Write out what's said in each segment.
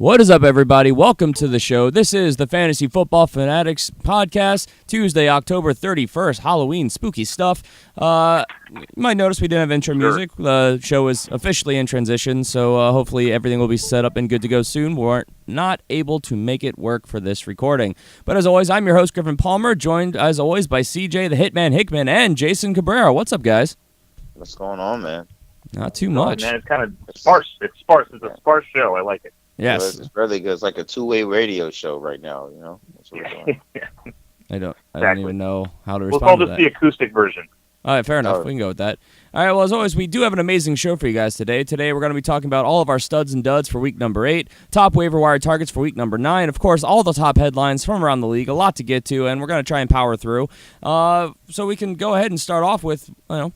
What is up, everybody? Welcome to the show. This is the Fantasy Football Fanatics podcast, Tuesday, October 31st, Halloween, spooky stuff. You might notice we didn't have intro music. The show is officially in transition, so hopefully everything will be set up and good to go soon. We weren't not able to make it work for this recording. But as always, I'm your host, Griffin Palmer, joined as always by CJ, the Hitman Hickman, and Jason Cabrera. What's up, guys? What's going on, man? Not too much. Man, it's kind of sparse. It's sparse. It's a sparse show. I like it. Yes. It's really good. It's like a two-way radio show right now, you know? That's what we're doing. I don't Exactly. even know how to We'll respond call to this that. the acoustic version. All right, fair enough. All right. We can go with that. All right, well, as always, we do have an amazing show for you guys today. Today, we're going to be talking about all of our studs and duds for week number 8, top waiver wire targets for week number 9, of course, all the top headlines from around the league, a lot to get to, and we're going to try and power through. So we can go ahead and start off with, one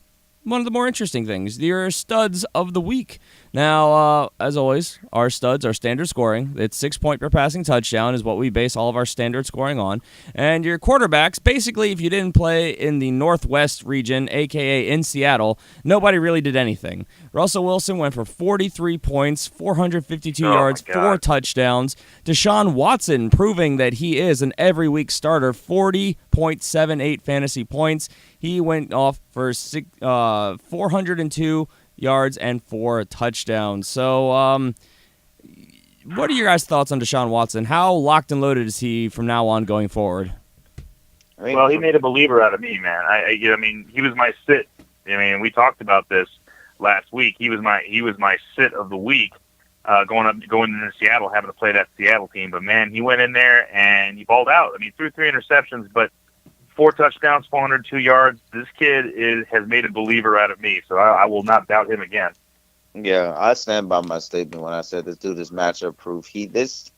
of the more interesting things, your studs of the week. Now, as always, our studs are standard scoring. It's 6 point per passing touchdown is what we base all of our standard scoring on. And your quarterbacks, basically, if you didn't play in the Northwest region, a.k.a. in Seattle, nobody really did anything. Russell Wilson went for 43 points, 452 yards, 4 touchdowns. Deshaun Watson proving that he is an every week starter, 40.78 fantasy points. He went off for 402 yards and 4 touchdowns. So, what are your guys' thoughts on Deshaun Watson? How locked and loaded is he from now on going forward? Well, he made a believer out of me, man. I mean, he was my sit. I mean, we talked about this last week. He was my sit of the week, going into Seattle, having to play that Seattle team. But man, he went in there and he balled out. I mean, threw 3 interceptions, but 4 touchdowns, 402 yards. This kid has made a believer out of me, so I will not doubt him again. Yeah, I stand by my statement when I said this dude is matchup proof.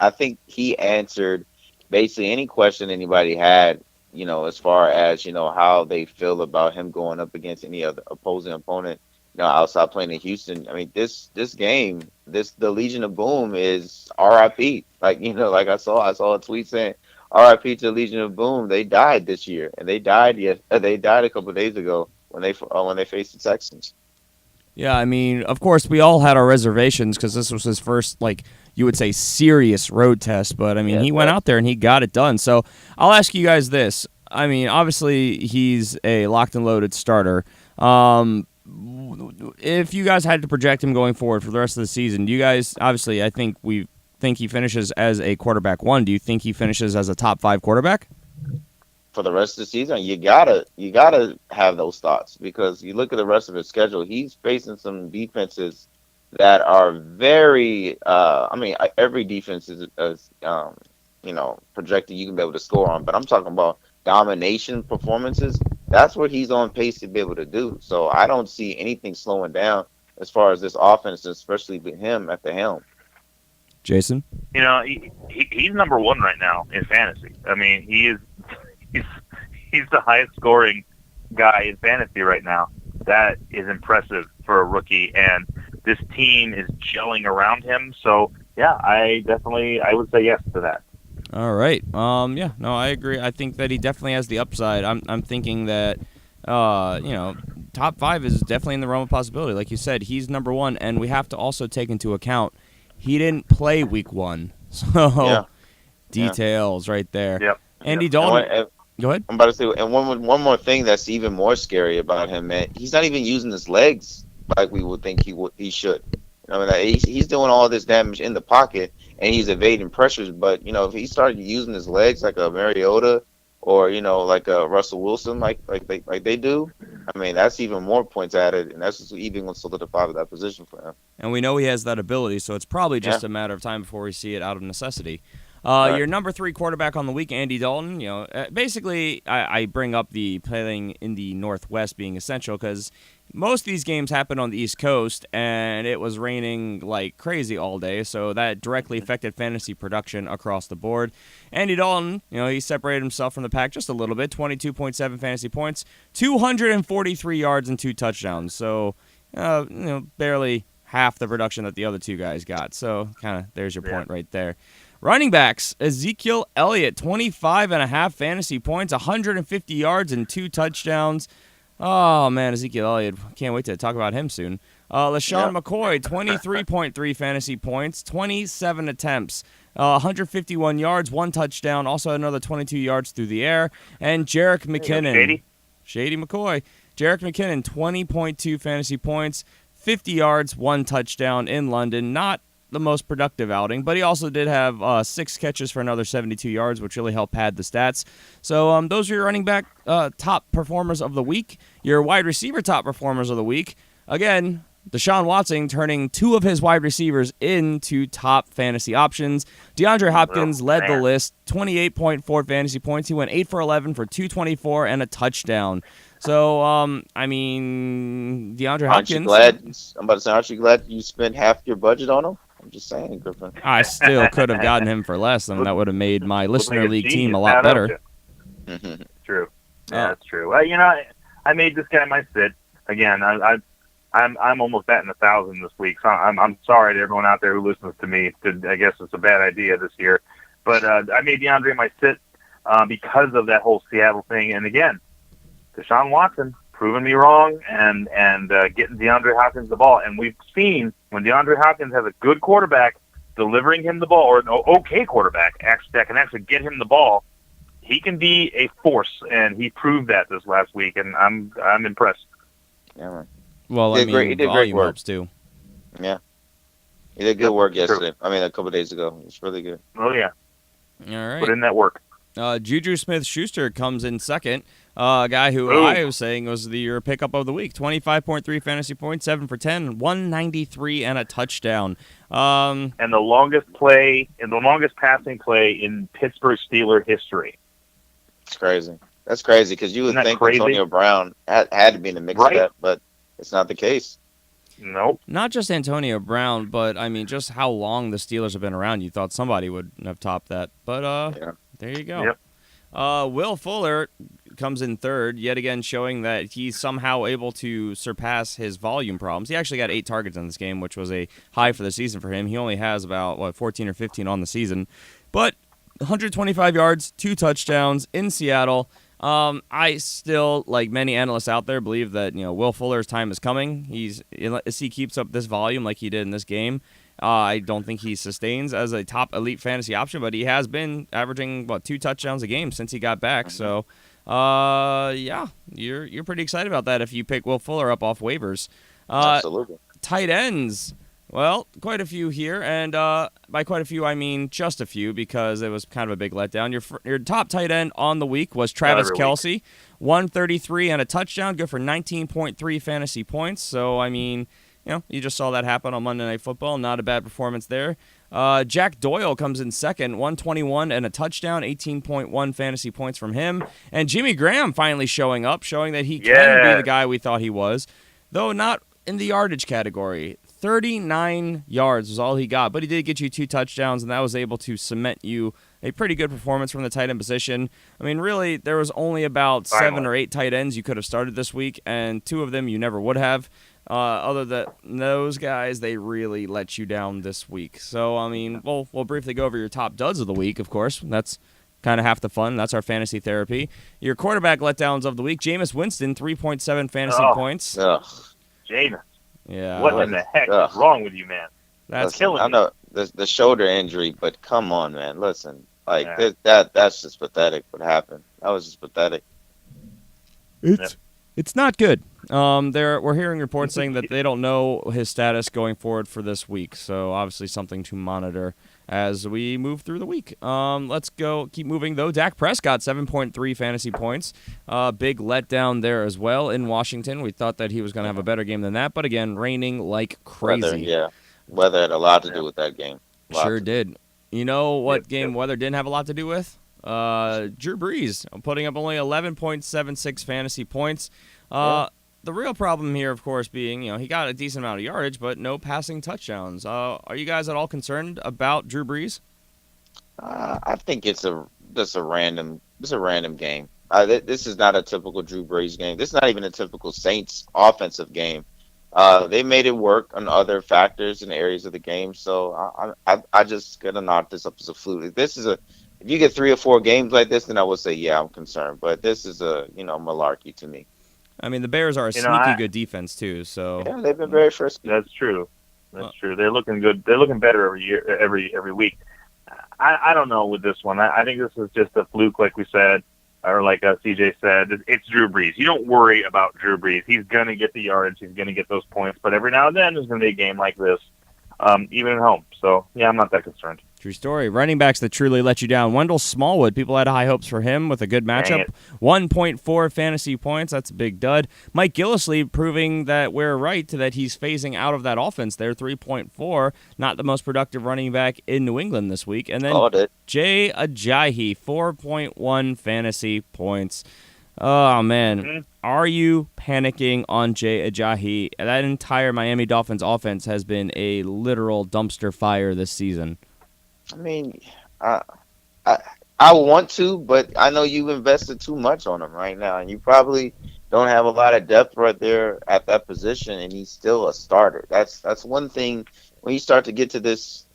I think he answered basically any question anybody had, as far as, how they feel about him going up against any other opposing opponent, outside playing in Houston. I mean, this game, the Legion of Boom is RIP. Like I saw a tweet saying, RIP to Legion of Boom. They died this year, and they died a couple of days ago when they faced the Texans. Yeah, I mean, of course, we all had our reservations because this was his first, you would say, serious road test. But, I mean, he went out there and he got it done. So I'll ask you guys this. I mean, obviously, he's a locked and loaded starter. If you guys had to project him going forward for the rest of the season, do you guys, obviously, I think he finishes as a quarterback 1. Do you think he finishes as a top 5 quarterback? For the rest of the season, you gotta have those thoughts, because you look at the rest of his schedule. He's facing some defenses that are very. Every defense is projected you can be able to score on, but I'm talking about domination performances. That's what he's on pace to be able to do. So I don't see anything slowing down as far as this offense, especially with him at the helm. Jason? He's number 1 right now in fantasy. I mean, he's the highest scoring guy in fantasy right now. That is impressive for a rookie, and this team is gelling around him. So yeah, I would say yes to that. All right. I agree. I think that he definitely has the upside. I'm thinking that top 5 is definitely in the realm of possibility. Like you said, he's number 1, and we have to also take into account he didn't play week 1. So details right there. Yep. Andy Dalton. Go ahead. I'm about to say, and one more thing that's even more scary about him, man. He's not even using his legs like we would think he should. He's doing all this damage in the pocket and he's evading pressures. But if he started using his legs like a Mariota or like a Russell Wilson, like they do, I mean, that's even more points added, and that's just even going to solidify that position for him. And we know he has that ability, so it's probably just a matter of time before we see it out of necessity. Your number 3 quarterback on the week, Andy Dalton. Basically, I bring up the playing in the Northwest being essential because most of these games happen on the East Coast, and it was raining like crazy all day, so that directly affected fantasy production across the board. Andy Dalton, he separated himself from the pack just a little bit, 22.7 fantasy points, 243 yards and 2 touchdowns. So, barely half the production that the other 2 guys got. So, kind of, there's your point right there. Running backs, Ezekiel Elliott, 25.5 fantasy points, 150 yards and 2 touchdowns. Oh, man, Ezekiel Elliott. Can't wait to talk about him soon. LaShawn McCoy, 23.3 fantasy points, 27 attempts. 151 yards, 1 touchdown, also another 22 yards through the air. And Jerick McKinnon. Shady McCoy. Jerick McKinnon, 20.2 fantasy points, 50 yards, 1 touchdown in London. Not the most productive outing, but he also did have 6 catches for another 72 yards, which really helped pad the stats. So those are your running back top performers of the week. Your wide receiver top performers of the week. Again, Deshaun Watson turning 2 of his wide receivers into top fantasy options. DeAndre Hopkins led the list, 28.4 fantasy points. He went 8 for 11 for 224 and a touchdown. So, I mean, DeAndre Hopkins. Aren't you glad you spent half your budget on him? I'm just saying, Griffin. I still could have gotten him for less, and that would have made my listener league team a lot better. True. Yeah, that's true. Well, I made this guy my sit. Again, I'm almost batting 1,000 this week. So I'm sorry to everyone out there who listens to me. I guess it's a bad idea this year, but I made DeAndre my sit because of that whole Seattle thing. And again, Deshaun Watson proving me wrong and getting DeAndre Hopkins the ball. And we've seen when DeAndre Hopkins has a good quarterback delivering him the ball, or an okay quarterback that can actually get him the ball, he can be a force. And he proved that this last week, and I'm impressed. Yeah, man. Well, he did great work too. Yeah, he did good work yesterday. I mean, a couple days ago. It's really good. Oh yeah. All right. Put in that work. Juju Smith-Schuster comes in second. A guy who I was saying was your pickup of the week. 25.3 fantasy points, 7 for 10, 193 and a touchdown. And the longest passing play in Pittsburgh Steelers history. It's crazy. That's crazy because you would think Antonio Brown had to be in the mix of that, but it's not the case. Nope. Not just Antonio Brown, but I mean, just how long the Steelers have been around. You thought somebody would have topped that, but there you go. Yep. Will Fuller comes in third, yet again showing that he's somehow able to surpass his volume problems. He actually got 8 targets in this game, which was a high for the season for him. He only has about 14 or 15 on the season, but 125 yards, 2 touchdowns in Seattle. I still, like many analysts out there, believe that Will Fuller's time is coming. As he keeps up this volume like he did in this game, I don't think he sustains as a top elite fantasy option, but he has been averaging 2 touchdowns a game since he got back. So, yeah, you're pretty excited about that if you pick Will Fuller up off waivers. Absolutely. Tight ends. Well, quite a few here, and by quite a few, I mean just a few because it was kind of a big letdown. Your top tight end on the week was Travis Kelce, 133 and a touchdown, good for 19.3 fantasy points. So, I mean, you just saw that happen on Monday Night Football. Not a bad performance there. Jack Doyle comes in second, 121 and a touchdown, 18.1 fantasy points from him. And Jimmy Graham finally showing up, showing that he can be the guy we thought he was, though not in the yardage category. 39 yards was all he got, but he did get you 2 touchdowns, and that was able to cement you a pretty good performance from the tight end position. I mean, really, there was only about 7 or 8 tight ends you could have started this week, and 2 of them you never would have. Other than those guys, they really let you down this week. So, I mean, we'll briefly go over your top duds of the week, of course. That's kind of half the fun. That's our fantasy therapy. Your quarterback letdowns of the week, Jameis Winston, 3.7 fantasy points. Jameis. Yeah. What in the heck is wrong with you, man? That's killing me. I know the shoulder injury, but come on, man. Listen, that's just pathetic. What happened? That was just pathetic. It's not good. We're hearing reports saying that they don't know his status going forward for this week. So obviously something to monitor as we move through the week. Let's keep moving though. Dak Prescott, 7.3 fantasy points. Big letdown there as well in Washington. We thought that he was going to have a better game than that, but again, raining like crazy. Weather had a lot to do with that game. Sure did. You know what game weather didn't have a lot to do with? Drew Brees putting up only 11.76 fantasy points. The real problem here, of course, being he got a decent amount of yardage, but no passing touchdowns. Are you guys at all concerned about Drew Brees? I think it's a random game. This is not a typical Drew Brees game. This is not even a typical Saints offensive game. They made it work on other factors and areas of the game. So I just gotta knock this up as a fluke. If you get 3 or 4 games like this, then I would say, yeah, I'm concerned. But this is a malarkey to me. I mean, the Bears are a sneaky good defense too. So yeah, they've been very frisky. That's true. That's true. They're looking good. They're looking better every year, every week. I don't know with this one. I think this is just a fluke, like we said, or like CJ said. It's Drew Brees. You don't worry about Drew Brees. He's gonna get the yardage. He's gonna get those points. But every now and then, there's gonna be a game like this, even at home. So yeah, I'm not that concerned. True story. Running backs that truly let you down. Wendell Smallwood, people had high hopes for him with a good matchup. 1.4 fantasy points. That's a big dud. Mike Gillislee proving that we're right, that he's phasing out of that offense there. 3.4. Not the most productive running back in New England this week. And then Jay Ajayi, 4.1 fantasy points. Oh, man. Mm-hmm. Are you panicking on Jay Ajayi? That entire Miami Dolphins offense has been a literal dumpster fire this season. I mean, I want to, but I know you've invested too much on him right now, and you probably don't have a lot of depth right there at that position, and he's still a starter. That's one thing when you start to get to this,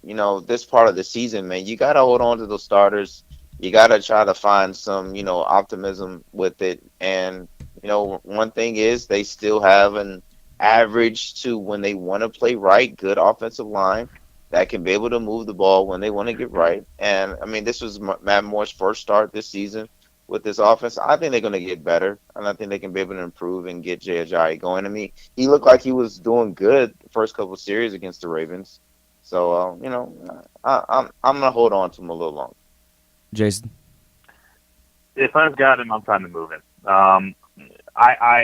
this part of the season, man. You got to hold on to those starters. You got to try to find some, optimism with it. And one thing is they still have an average to when they want to play right, good offensive line that can be able to move the ball when they want to get right. And, I mean, this was Matt Moore's first start this season with this offense. I think they're going to get better, and I think they can be able to improve and get Jay Ajayi going. I mean, he looked like he was doing good the first couple of series against the Ravens. So, I'm going to hold on to him a little longer. Jason? If I've got him, I'm trying to move him.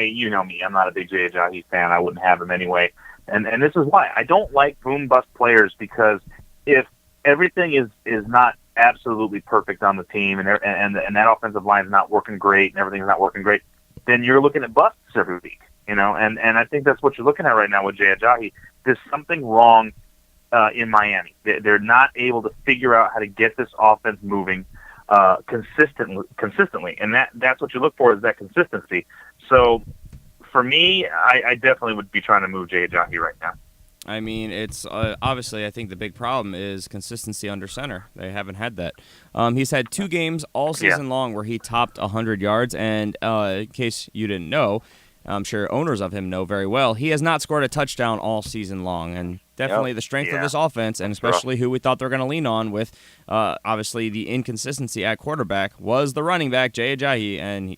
You know me, I'm not a big Jay Ajayi fan. I wouldn't have him anyway. And this is why I don't like boom bust players, because if everything is not absolutely perfect on the team and that offensive line is not working great and everything's not working great, then you're looking at busts every week, and I think that's what you're looking at right now with Jay Ajayi. There's something wrong in Miami. They're not able to figure out how to get this offense moving consistently, and that's what you look for, is that consistency. So for me, I definitely would be trying to move Jay Ajayi right now. I mean, it's obviously, I think the big problem is consistency under center. They haven't had that. He's had 2 games all season long where he topped 100 yards, and in case you didn't know, I'm sure owners of him know very well, he has not scored a touchdown all season long, and definitely the strength of this offense, and especially who we thought they were going to lean on with, obviously, the inconsistency at quarterback, was the running back, Jay Ajayi, and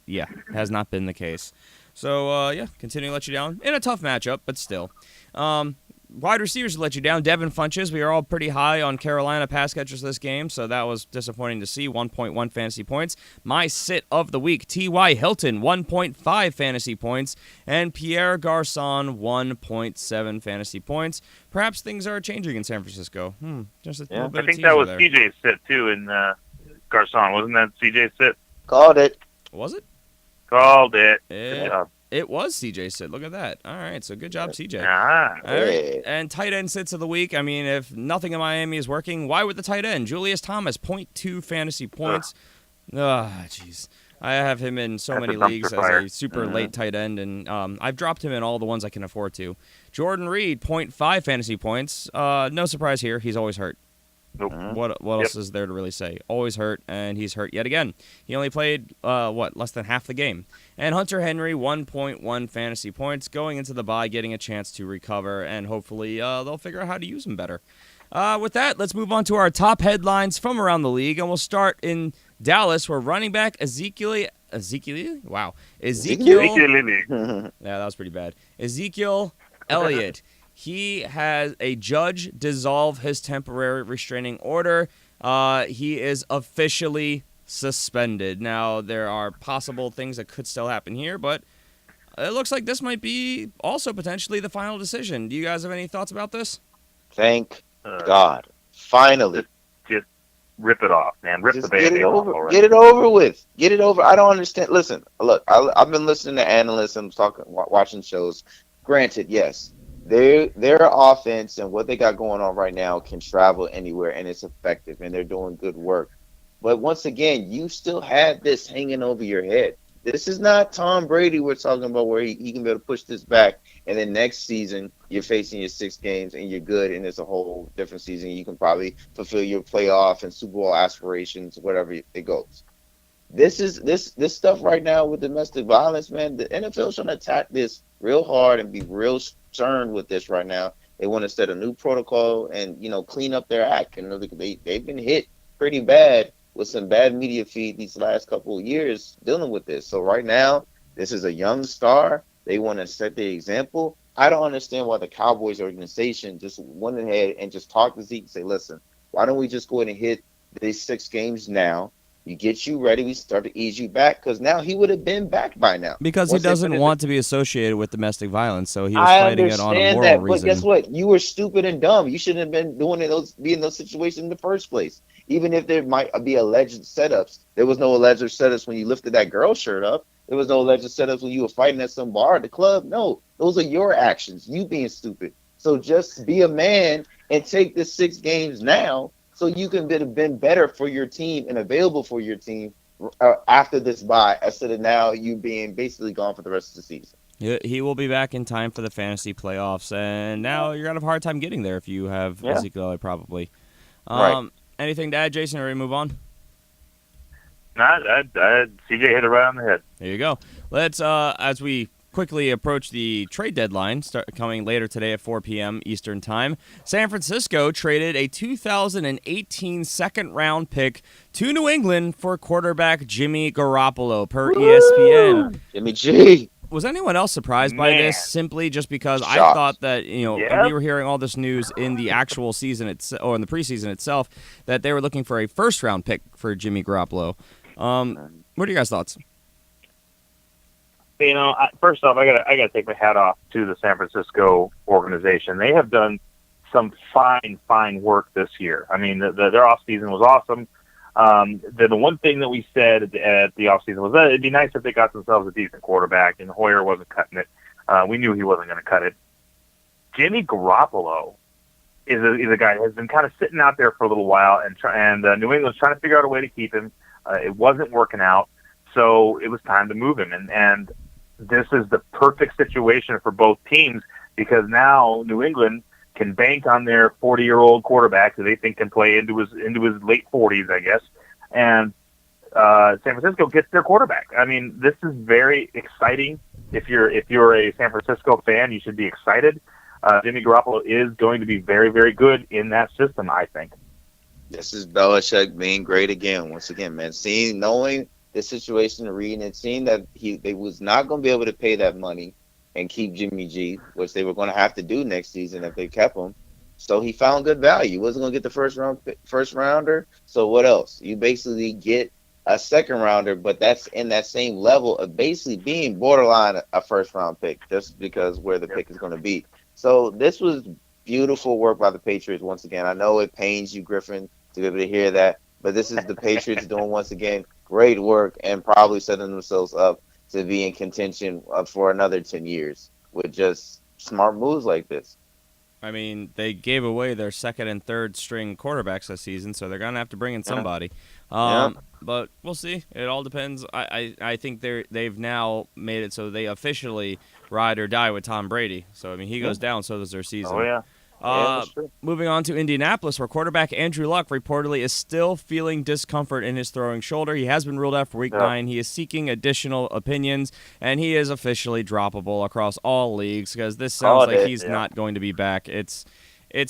has not been the case. So, continue to let you down in a tough matchup, but still. Wide receivers let you down. Devin Funches, we are all pretty high on Carolina pass catchers this game, so that was disappointing to see. 1.1 fantasy points. My sit of the week, T.Y. Hilton, 1.5 fantasy points, and Pierre Garçon, 1.7 fantasy points. Perhaps things are changing in San Francisco. Just a little bit I think that was CJ's sit, too, in Garçon. Wasn't that CJ's sit? Called it. Was it? Called it. Good job. It was CJ sit. Look at that. All right, so good job, CJ. Ah, all right. And tight end sits of the week. I mean, if nothing in Miami is working, why would the tight end? Julius Thomas, 0.2 fantasy points. Jeez. I have him in so many leagues as a super late tight end, and I've dropped him in all the ones I can afford to. Jordan Reed, 0.5 fantasy points. No surprise here. He's always hurt. Nope. What else is there to really say? Always hurt, and he's hurt yet again. He only played, less than half the game. And Hunter Henry, 1.1 fantasy points, going into the bye, getting a chance to recover, and hopefully they'll figure out how to use him better. With that, let's move on to our top headlines from around the league, and we'll start in Dallas, where running back Ezekiel. Wow. Ezekiel. Yeah, that was pretty bad. Ezekiel Elliott. He has a judge dissolve his temporary restraining order. He is officially suspended. Now, there are possible things that could still happen here, but it looks like this might be also potentially the final decision. Do you guys have any thoughts about this? Thank God. Finally. Just rip it off, man. Rip the Band-Aid off already. Get it over with. Get it over. I don't understand. Listen, look, I've been listening to analysts and watching shows. Granted, yes. Their offense and what they got going on right now can travel anywhere, and it's effective, and they're doing good work. But once again, you still have this hanging over your head. This is not Tom Brady we're talking about, where he can be able to push this back, and then next season you're facing your 6 games and you're good, and it's a whole different season. You can probably fulfill your playoff and Super Bowl aspirations, whatever it goes. This stuff right now with domestic violence, man. The NFL trying to attack this real hard and be real stern with this right now. They want to set a new protocol and clean up their act. And they've been hit pretty bad with some bad media feed these last couple of years dealing with this. So right now, this is a young star. They want to set the example. I don't understand why the Cowboys organization just went ahead and just talked to Zeke and say, listen, why don't we just go ahead and hit these 6 games now? You get you ready. We start to ease you back because now he would have been back by now. Because he doesn't want to be associated with domestic violence, so he was fighting it on a moral reason. But guess what? You were stupid and dumb. You shouldn't have been be in those situations in the first place. Even if there might be alleged setups, there was no alleged setups when you lifted that girl shirt up. There was no alleged setups when you were fighting at some bar at the club. No, those are your actions. You being stupid. So just be a man and take the 6 games now. So you can have been better for your team and available for your team after this bye, instead of now you being basically gone for the rest of the season. He will be back in time for the fantasy playoffs, and now you're going to have a hard time getting there if you have Ezekiel probably. Right. Anything to add, Jason, or we move on? No, CJ hit it right on the head. There you go. Let's, as we quickly approach the trade deadline, coming later today at 4 p.m. Eastern Time. San Francisco traded a 2018 second-round pick to New England for quarterback Jimmy Garoppolo, per ESPN. Jimmy G. Was anyone else surprised by this? Simply just because I thought that we were hearing all this news in the actual season or in the preseason itself that they were looking for a first-round pick for Jimmy Garoppolo. What are your guys' thoughts? First off, I gotta take my hat off to the San Francisco organization. They have done some fine work this year. I mean, their off season was awesome. The one thing that we said at the off season was that it'd be nice if they got themselves a decent quarterback, and Hoyer wasn't cutting it. We knew he wasn't going to cut it. Jimmy Garoppolo is a guy who has been kind of sitting out there for a little while, and New England's trying to figure out a way to keep him. It wasn't working out, so it was time to move him, and this is the perfect situation for both teams because now New England can bank on their 40-year-old quarterback who they think can play into his late 40s, I guess, and San Francisco gets their quarterback. I mean, this is very exciting. If you're a San Francisco fan, you should be excited. Jimmy Garoppolo is going to be very, very good in that system, I think. This is Belichick being great again. Once again, man, knowing the situation, reading and seeing that they was not going to be able to pay that money and keep Jimmy G, which they were going to have to do next season if they kept him. So he found good value. He wasn't going to get the first rounder. So what else? You basically get a second rounder, but that's in that same level of basically being borderline a first round pick, just because where the pick is going to be. So this was beautiful work by the Patriots once again. I know it pains you, Griffin, to be able to hear that, but this is the Patriots doing once again great work and probably setting themselves up to be in contention for another 10 years with just smart moves like this. I mean, they gave away their second and third string quarterbacks this season, so they're going to have to bring in somebody. But we'll see. It all depends. I think they've now made it so they officially ride or die with Tom Brady. So, I mean, he goes down, so does their season. Oh, yeah. Moving on to Indianapolis, where quarterback Andrew Luck reportedly is still feeling discomfort in his throwing shoulder. He has been ruled out for Week 9. He is seeking additional opinions, and he is officially droppable across all leagues because this sounds like he's not going to be back. It's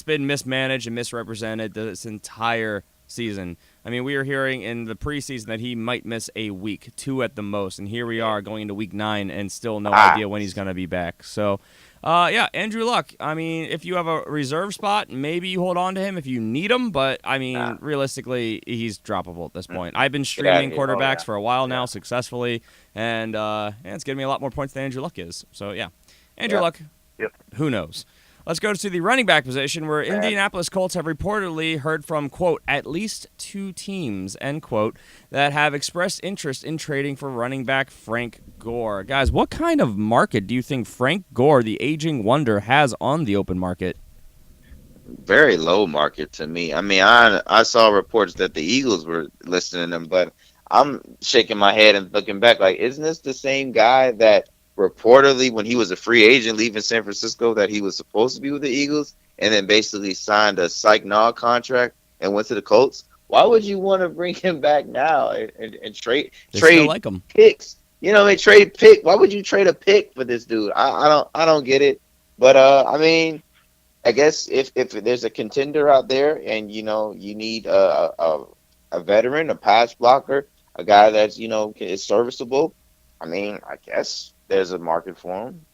been mismanaged and misrepresented this entire season. I mean, we were hearing in the preseason that he might miss a week, 2 at the most, and here we are going into Week 9 and still no idea when he's going to be back. So, Andrew Luck, I mean, if you have a reserve spot, maybe you hold on to him if you need him, but, I mean, realistically, he's droppable at this point. I've been streaming quarterbacks for a while now successfully, and it's getting me a lot more points than Andrew Luck is. So, Andrew Luck, who knows? Let's go to the running back position where Indianapolis Colts have reportedly heard from, quote, at least 2 teams, end quote, that have expressed interest in trading for running back Frank Gore. Guys, what kind of market do you think Frank Gore, the aging wonder, has on the open market? Very low market to me. I mean, I saw reports that the Eagles were listing him, but I'm shaking my head and looking back like, isn't this the same guy that reportedly when he was a free agent leaving San Francisco that he was supposed to be with the Eagles and then basically signed a psych contract and went to the Colts? Why would you want to bring him back now and They still like him. picks? Trade pick. Why would you trade a pick for this dude? I don't get it. But I mean, I guess if there's a contender out there and you need a veteran, a pass blocker, a guy that's is serviceable. I mean, I guess there's a market for him.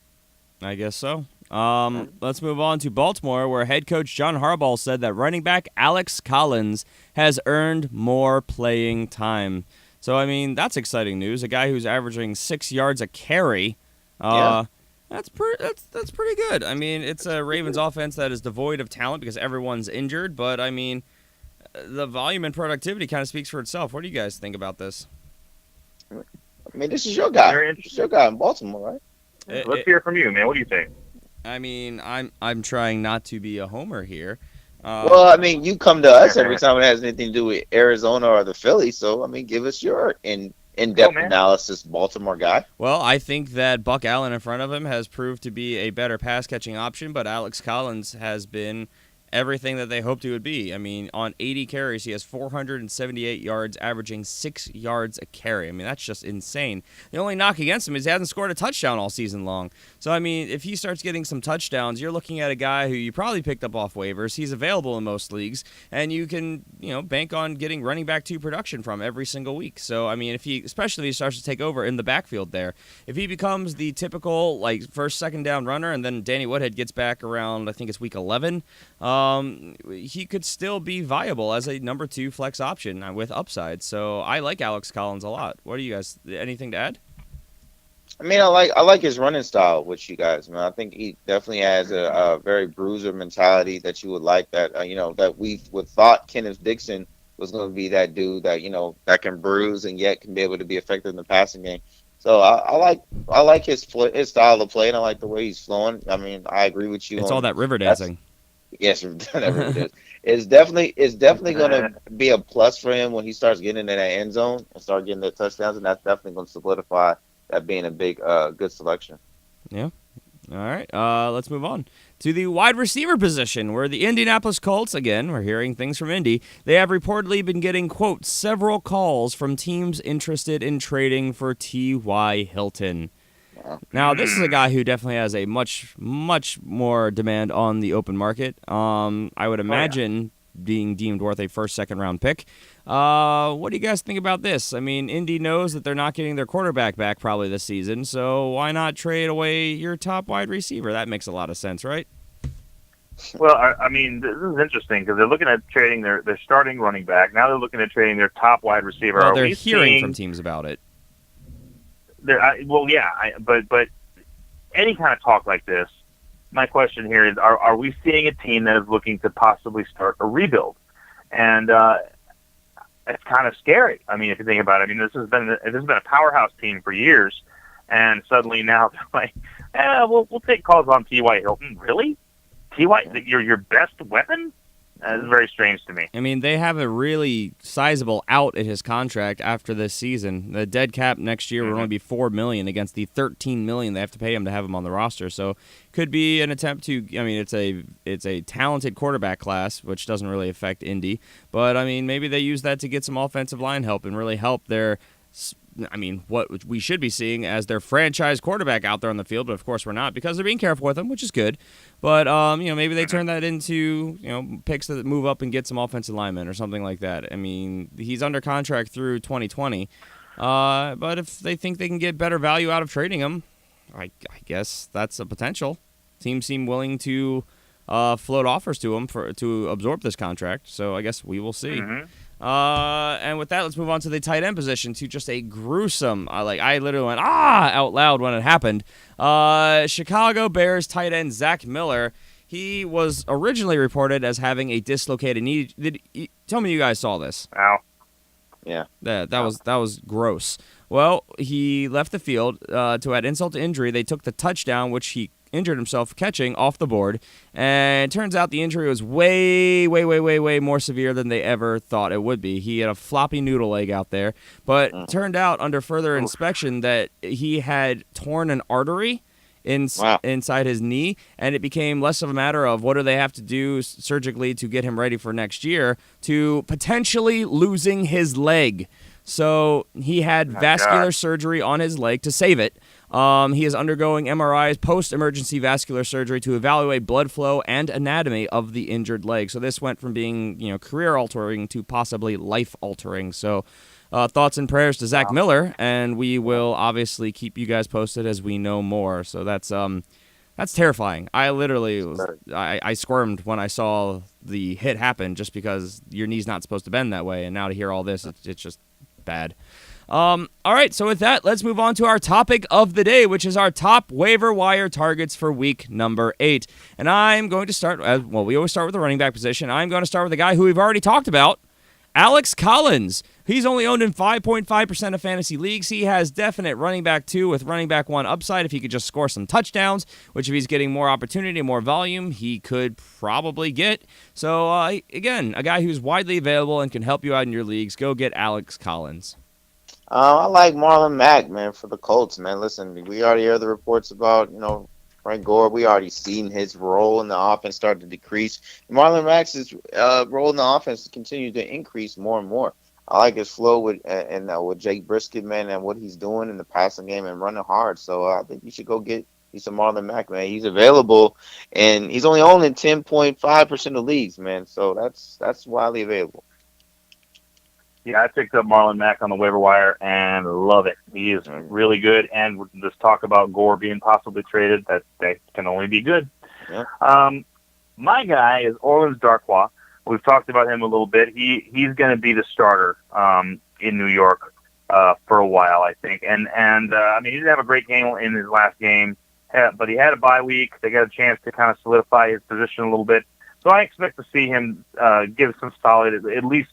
I guess so. Let's move on to Baltimore, where head coach John Harbaugh said that running back Alex Collins has earned more playing time. So, I mean, that's exciting news. A guy who's averaging 6 yards a carry. That's pretty good. I mean, it's a Ravens offense that is devoid of talent because everyone's injured. But, I mean, the volume and productivity kind of speaks for itself. What do you guys think about this? I mean, this is your guy. This is your guy in Baltimore, right? Let's hear from you, man. What do you think? I mean, I'm trying not to be a homer here. Well, I mean, you come to us every time it has anything to do with Arizona or the Phillies. So, I mean, give us your in-depth analysis, Baltimore guy. Well, I think that Buck Allen in front of him has proved to be a better pass-catching option, but Alex Collins has been everything that they hoped he would be. I mean, on 80 carries, he has 478 yards, averaging 6 yards a carry. I mean, that's just insane. The only knock against him is he hasn't scored a touchdown all season long. So, I mean, if he starts getting some touchdowns, you're looking at a guy who you probably picked up off waivers. He's available in most leagues, and you can, bank on getting running back 2 production from every single week. So, I mean, especially if he starts to take over in the backfield there, if he becomes the typical, first, second down runner, and then Danny Woodhead gets back around, I think it's week 11, he could still be viable as a number 2 flex option with upside. So I like Alex Collins a lot. What do you guys? Anything to add? I mean, I like his running style, which you guys, man. I think he definitely has a very bruiser mentality that you would like. That that we would thought Kenneth Dixon was going to be that dude that that can bruise and yet can be able to be effective in the passing game. So I like his style of play, and I like the way he's flowing. I mean, I agree with you. It's all that river dancing. Yes, whatever it is. It's definitely going to be a plus for him when he starts getting into that end zone and start getting the touchdowns, and that's definitely going to solidify that being a big, good selection. Yeah. All right. Let's move on to the wide receiver position, where the Indianapolis Colts, again, we're hearing things from Indy, they have reportedly been getting, quote, several calls from teams interested in trading for T.Y. Hilton. Now, this is a guy who definitely has a much, much more demand on the open market. I would imagine being deemed worth a first, second round pick. What do you guys think about this? I mean, Indy knows that they're not getting their quarterback back probably this season, so why not trade away your top wide receiver? That makes a lot of sense, right? Well, I mean, this is interesting because they're looking at trading their starting running back. Now they're looking at trading their top wide receiver. Well, they're hearing from teams about it. But any kind of talk like this, my question here is: Are we seeing a team that is looking to possibly start a rebuild? And it's kind of scary. I mean, if you think about it, I mean, this has been a powerhouse team for years, and suddenly now they're like, we'll take calls on T.Y. Hilton. Really, T.Y. your best weapon? It's very strange to me. I mean, they have a really sizable out at his contract after this season. The dead cap next year will only be $4 million against the $13 million they have to pay him to have him on the roster. So, could be an attempt to. I mean, it's a talented quarterback class, which doesn't really affect Indy. But I mean, maybe they use that to get some offensive line help and really help their. I mean, what we should be seeing as their franchise quarterback out there on the field, but of course we're not because they're being careful with him, which is good. But maybe they turn that into picks that move up and get some offensive linemen or something like that. I mean, he's under contract through 2020, but if they think they can get better value out of trading him, I guess that's a potential. Teams seem willing to float offers to him to absorb this contract, so I guess we will see. Mm-hmm. And with that, let's move on to the tight end position, to just a gruesome, I literally went, out loud when it happened. Chicago Bears tight end Zach Miller, he was originally reported as having a dislocated knee. Tell me you guys saw this. Ow. Yeah. That was gross. Well, he left the field to add insult to injury. They took the touchdown, which he injured himself catching, off the board, and it turns out the injury was way more severe than they ever thought it would be. He had a floppy noodle leg out there, but it turned out under further inspection that he had torn an artery inside his knee, and it became less of a matter of what do they have to do surgically to get him ready for next year to potentially losing his leg. So he had vascular surgery on his leg to save it. He is undergoing MRIs, post-emergency vascular surgery to evaluate blood flow and anatomy of the injured leg. So this went from being, career-altering to possibly life-altering. So thoughts and prayers to Zach Miller, and we will obviously keep you guys posted as we know more. So that's terrifying. I literally I squirmed when I saw the hit happen just because your knee's not supposed to bend that way, and now to hear all this, it's just bad. All right, so with that, let's move on to our topic of the day, which is our top waiver wire targets for week number 8. And I'm going to start, we always start with the running back position. I'm going to start with a guy who we've already talked about, Alex Collins. He's only owned in 5.5% of fantasy leagues. He has definite running back 2 with running back 1 upside if he could just score some touchdowns, which if he's getting more opportunity and more volume, he could probably get. So, again, a guy who's widely available and can help you out in your leagues. Go get Alex Collins. I like Marlon Mack, man, for the Colts, man. Listen, we already heard the reports about, Frank Gore. We already seen his role in the offense start to decrease. Marlon Mack's role in the offense continues to increase more and more. I like his flow with Jake Brisket, man, and what he's doing in the passing game and running hard. So I think you should go get some Marlon Mack, man. He's available, and he's only owned in 10.5% of leagues, man. So that's widely available. Yeah, I picked up Marlon Mack on the waiver wire and love it. He is really good, and with this talk about Gore being possibly traded, that can only be good. Yeah. My guy is Orleans Darkwa. We've talked about him a little bit. He's going to be the starter in New York for a while, I think. And he didn't have a great game in his last game, but he had a bye week. They got a chance to kind of solidify his position a little bit. So I expect to see him give some solid, at least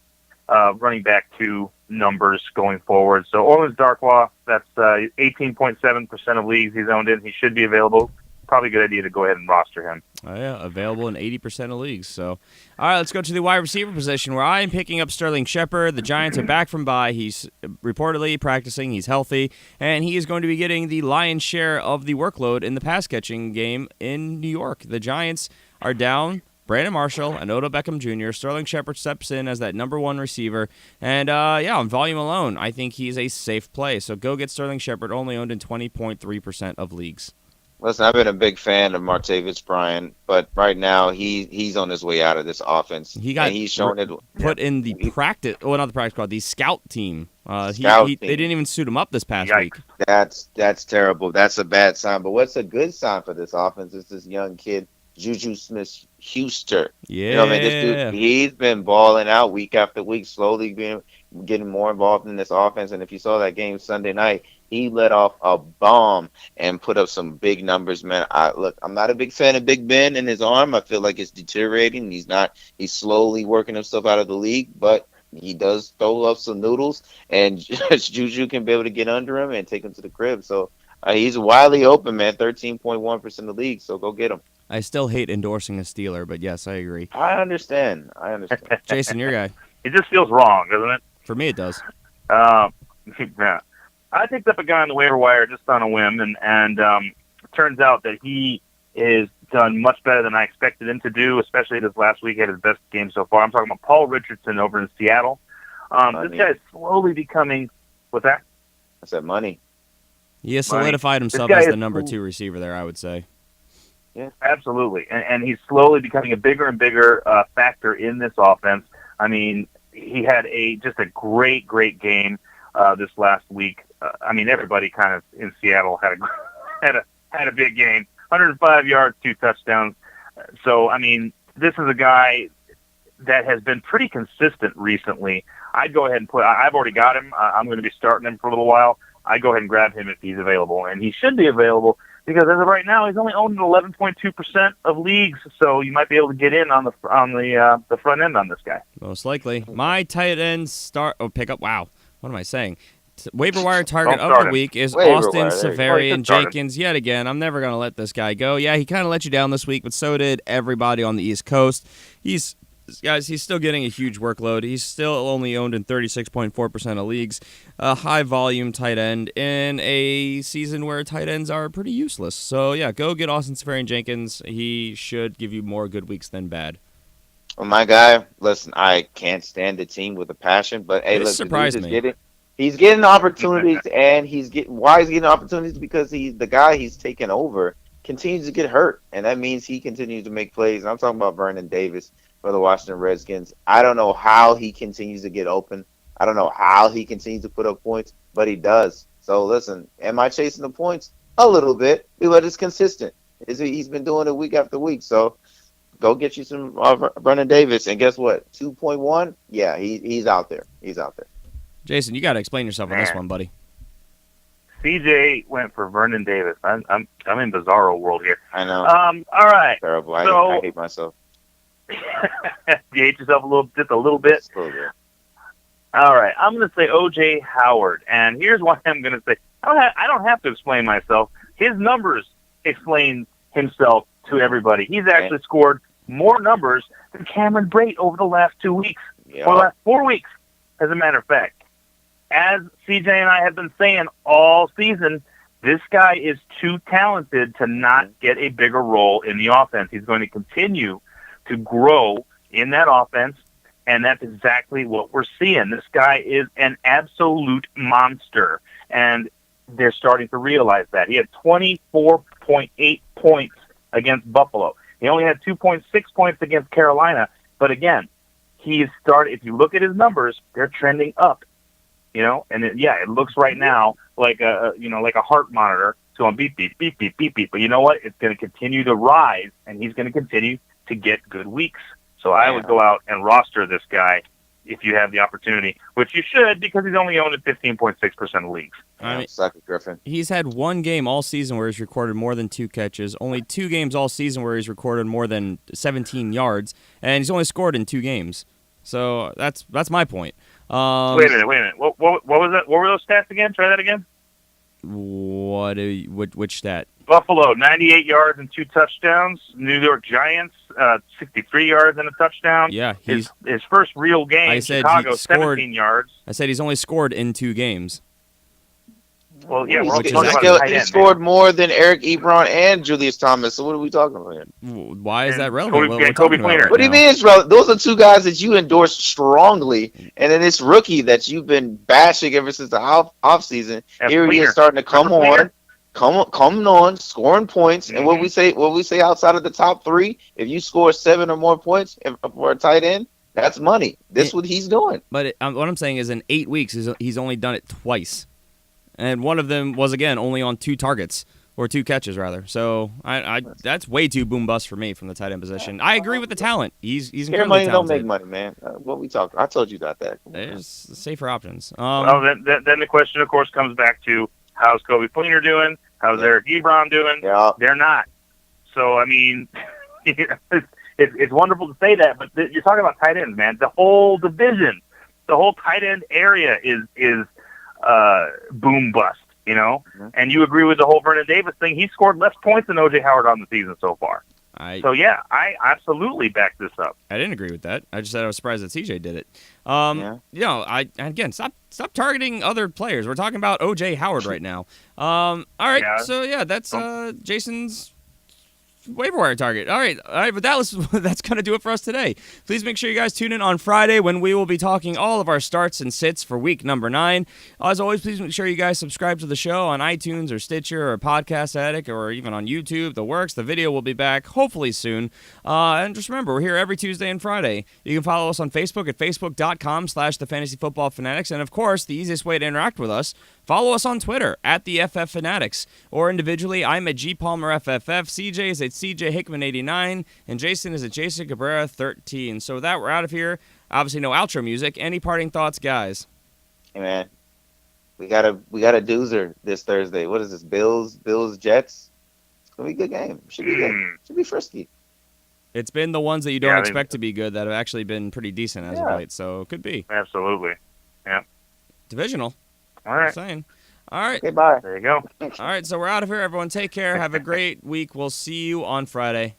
running back 2 numbers going forward. So Orleans Darkwa, that's 18.7% of leagues he's owned in. He should be available. Probably a good idea to go ahead and roster him. Oh, yeah, available in 80% of leagues. So, all right, let's go to the wide receiver position where I'm picking up Sterling Shepard. The Giants are back from bye. He's reportedly practicing. He's healthy, and he is going to be getting the lion's share of the workload in the pass-catching game in New York. The Giants are down Brandon Marshall and Odell Beckham Jr. Sterling Shepard steps in as that number 1 receiver. And, on volume alone, I think he's a safe play. So go get Sterling Shepard, only owned in 20.3% of leagues. Listen, I've been a big fan of Martavis Bryant, but right now he's on his way out of this offense. He's shown it. Put in the practice, not the practice squad, the scout team. They didn't even suit him up this past week. That's terrible. That's a bad sign. But what's a good sign for this offense is this young kid, Juju Smith-Schuster. Yeah. This dude, he's been balling out week after week, slowly getting more involved in this offense. And if you saw that game Sunday night, he let off a bomb and put up some big numbers, man. I'm not a big fan of Big Ben and his arm. I feel like it's deteriorating. He's slowly working himself out of the league, but he does throw up some noodles, and Juju can be able to get under him and take him to the crib. So he's widely open, man, 13.1% of the league, so go get him. I still hate endorsing a Steeler, but yes, I agree. I understand. Jason, your guy. It just feels wrong, doesn't it? For me, it does. Yeah. I picked up a guy on the waiver wire just on a whim, and it turns out that he is done much better than I expected him to do, especially this last week. He had his best game so far. I'm talking about Paul Richardson over in Seattle. This guy is slowly becoming – what's that? I said money. He has solidified himself as the number 2 receiver there, I would say. Yeah, absolutely. And he's slowly becoming a bigger and bigger factor in this offense. I mean, he had just a great, great game this last week. Everybody kind of in Seattle had a big game. 105 yards, 2 touchdowns. So, this is a guy that has been pretty consistent recently. I'd go ahead and I've already got him. I'm going to be starting him for a little while. I'd go ahead and grab him if he's available. And he should be available because as of right now, he's only owned in 11.2% of leagues. So you might be able to get in on the front end on this guy. Most likely. My tight end pickup. Wow. What am I saying? Waiver wire target of the week is Austin Severian Jenkins yet again. I'm never going to let this guy go. Yeah, he kind of let you down this week, but so did everybody on the East Coast. He's guys, he's still getting a huge workload. He's still only owned in 36.4% of leagues. A high-volume tight end in a season where tight ends are pretty useless. So, yeah, go get Austin Seferian-Jenkins. He should give you more good weeks than bad. Well, my guy, listen, I can't stand the team with a passion, but hey, This look, surprised me. He's getting opportunities, and why he's getting opportunities because the guy he's taking over continues to get hurt, and that means he continues to make plays. And I'm talking about Vernon Davis for the Washington Redskins. I don't know how he continues to get open. I don't know how he continues to put up points, but he does. So listen, am I chasing the points? A little bit, but it's consistent. He's been doing it week after week. So go get you some Vernon Davis, and guess what? 2.1. Yeah, he's out there. He's out there. Jason, you got to explain yourself on this one, buddy. CJ went for Vernon Davis. I'm in bizarro world here. I know. All right. Terrible. I hate myself. You hate yourself just a little bit. Just a little bit. All right. I'm going to say O.J. Howard, and here's why I'm going to say I don't have to explain myself. His numbers explain himself to everybody. He's actually scored more numbers than Cameron Brate over the last 2 weeks, or the last 4 weeks, as a matter of fact. As CJ and I have been saying all season, this guy is too talented to not get a bigger role in the offense. He's going to continue to grow in that offense, and that's exactly what we're seeing. This guy is an absolute monster, and they're starting to realize that. He had 24.8 points against Buffalo. He only had 2.6 points against Carolina, but again, he's started. If you look at his numbers, they're trending up. And it looks right now like a heart monitor. So on beep, beep, beep, beep, beep, beep. But you know what? It's going to continue to rise, and he's going to continue to get good weeks. So I would go out and roster this guy if you have the opportunity, which you should because he's only owned at 15.6% of leagues. Suck it, Griffin. He's had one game all season where he's recorded more than 2 catches, only 2 games all season where he's recorded more than 17 yards, and he's only scored in 2 games. So that's my point. Wait a minute. What was that? What were those stats again? Try that again. Which stat? Buffalo, 98 yards and 2 touchdowns. New York Giants, 63 yards and a touchdown. Yeah, his first real game. Chicago, 17 yards. I said he's only scored in 2 games. Well, yeah, he scored more than Eric Ebron and Julius Thomas. So what are we talking about here? Why is that relevant? Kobe Fleener. What do you mean it's relevant? Those are 2 guys that you endorse strongly, and then this rookie that you've been bashing ever since the off season. Here he is starting to come on, scoring points. Mm-hmm. And what we say outside of the top 3, if you score 7 or more points for a tight end, that's money. This is what he's doing. But what I'm saying is, in 8 weeks, he's only done it twice. And one of them was, again, only on 2 targets, or 2 catches, rather. So that's way too boom bust for me from the tight end position. I agree with the talent. He's incredibly talented. Don't make money, man. What we talking? I told you about that. There's safer options. Then the question, of course, comes back to how's Kobe Fleener doing? How's Eric Ebron doing? Yeah. They're not. So, I mean, it's wonderful to say that, but you're talking about tight ends, man. The whole division, the whole tight end area is boom bust, Mm-hmm. And you agree with the whole Vernon Davis thing. He scored less points than O.J. Howard on the season so far. I absolutely back this up. I didn't agree with that. I just said I was surprised that CJ did it. Stop targeting other players. We're talking about O.J. Howard right now. All right, that's Jason's waiver wire target. All right, but that's going to do it for us today. Please make sure you guys tune in on Friday when we will be talking all of our starts and sits for week number 9. As always, please make sure you guys subscribe to the show on iTunes or Stitcher or Podcast Addict or even on YouTube. The works. The video will be back hopefully soon. And just remember, we're here every Tuesday and Friday. You can follow us on Facebook at facebook.com/thefantasyfootballfanatics. And of course, the easiest way to interact with us, follow us on Twitter at the FF Fanatics, or individually, I'm at GPalmerFFF, CJ is at CJ Hickman 89, and Jason is at Jason Cabrera 13. So with that, we're out of here. Obviously, no outro music. Any parting thoughts, guys? Hey man, we got a doozer this Thursday. What is this? Bills Jets. It's gonna be a good game. Should be good. Should be frisky. It's been the ones that you don't expect to be good that have actually been pretty decent as of late. So it could be. Absolutely. Yeah. Divisional. All right. I'm saying. All right. Okay, bye. There you go. All right, so we're out of here. Everyone take care. Have a great week. We'll see you on Friday.